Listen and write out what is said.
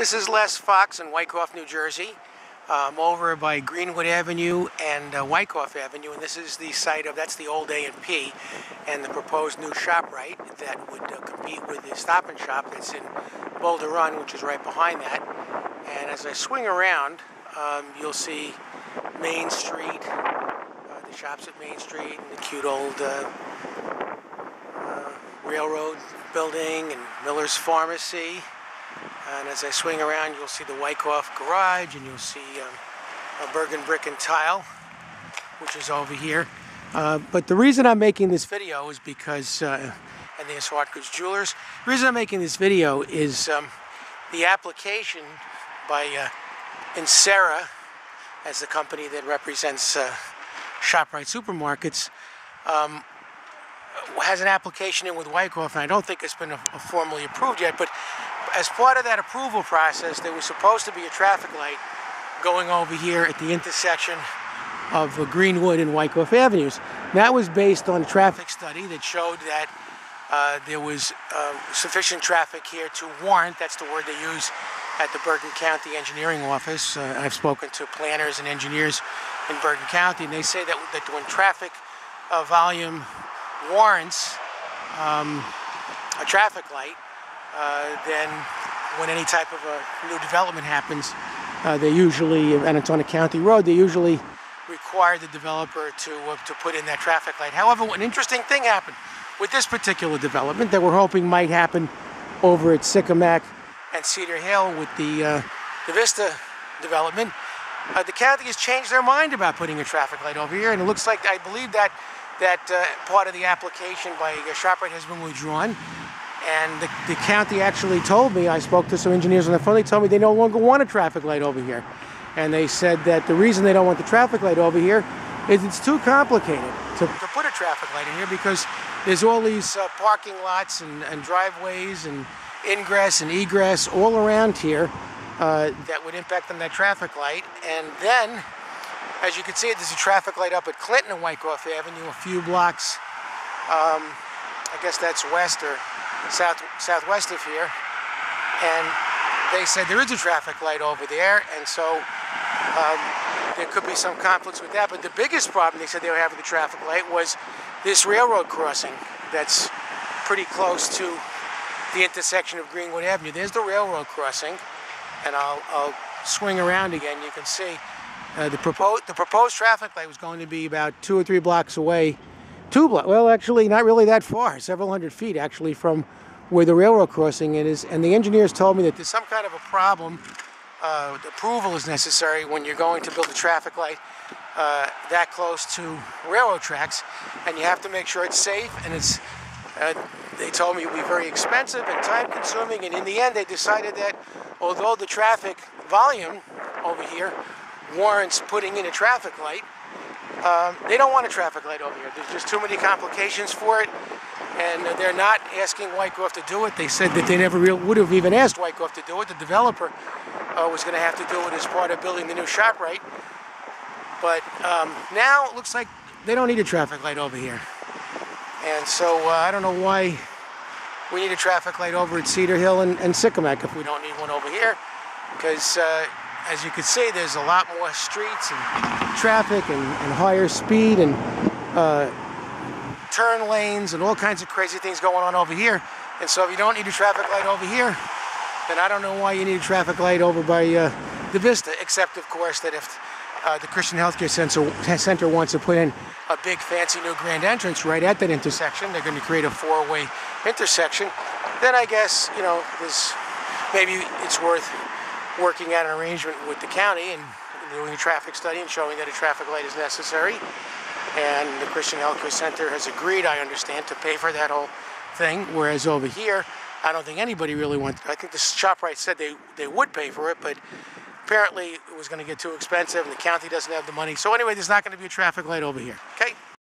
This is Les Fox in Wyckoff, New Jersey. Over by Greenwood Avenue and Wyckoff Avenue, and this is the site of, that's the old A&P, and the proposed new Shoprite that would compete with the Stop and Shop that's in Boulder Run, which is right behind that. And as I swing around, you'll see Main Street, the shops at Main Street, and the cute old railroad building, and Miller's Pharmacy. And as I swing around, you'll see the Wyckoff Garage, and you'll see a Bergen Brick and Tile, which is over here. But the reason I'm making this video is because, and the Aswad Goods Jewelers, the reason I'm making this video is the application by Insera, as the company that represents Shoprite supermarkets, has an application in with Wyckoff, and I don't think it's been formally approved yet, but as part of that approval process, there was supposed to be a traffic light going over here at the intersection of Greenwood and Wyckoff Avenues. That was based on a traffic study that showed that there was sufficient traffic here to warrant, that's the word they use at the Bergen County Engineering Office. I've spoken to planners and engineers in Bergen County, and they say that when traffic volume warrants a traffic light, then when any type of a new development happens, they usually, and it's on a county road, they usually require the developer to put in that traffic light. However, an interesting thing happened with this particular development that we're hoping might happen over at Sicomac and Cedar Hill with the Vista development. The county has changed their mind about putting a traffic light over here, and it looks like, I believe that part of the application by Shoprite has been withdrawn. And the county actually told me, I spoke to some engineers on the phone, they told me they no longer want a traffic light over here. And they said that the reason they don't want the traffic light over here is it's too complicated to put a traffic light in here, because there's all these parking lots and driveways and ingress and egress all around here that would impact on that traffic light. And then, as you can see, there's a traffic light up at Clinton and Wyckoff Avenue, a few blocks, I guess that's west or southwest of here, and they said there is a traffic light over there, and so there could be some conflicts with that. But the biggest problem they said they were having with the traffic light was this railroad crossing that's pretty close to the intersection of Greenwood Avenue. There's the railroad crossing, and I'll swing around again. You can see the proposed traffic light was going to be about 2 or 3 blocks away. Well, actually, not really that far, several hundred feet actually from where the railroad crossing is. And the engineers told me that there's some kind of a problem. Approval is necessary when you're going to build a traffic light that close to railroad tracks, and you have to make sure it's safe. And it's, they told me it would be very expensive and time-consuming. And in the end, they decided that although the traffic volume over here warrants putting in a traffic light, they don't want a traffic light over here. There's just too many complications for it, and they're not asking Wyckoff to do it. They said that they never would have even asked Wyckoff to do it. The developer was going to have to do it as part of building the new Shoprite. But now it looks like they don't need a traffic light over here. And so I don't know why we need a traffic light over at Cedar Hill and Sicomac if we don't need one over here, because as you can see, there's a lot more streets and traffic and higher speed and turn lanes and all kinds of crazy things going on over here. And so if you don't need a traffic light over here, then I don't know why you need a traffic light over by the Vista, except of course that if the Christian Healthcare Center wants to put in a big fancy new grand entrance right at that intersection, they're going to create a 4-way intersection, then I guess, you know, maybe it's worth working out an arrangement with the county and doing a traffic study and showing that a traffic light is necessary. And the Christian Healthcare Center has agreed, I understand, to pay for that whole thing, whereas over here, I don't think anybody really wants. I think the Shoprite said they would pay for it, but apparently it was going to get too expensive and the county doesn't have the money. So anyway, there's not going to be a traffic light over here. Okay?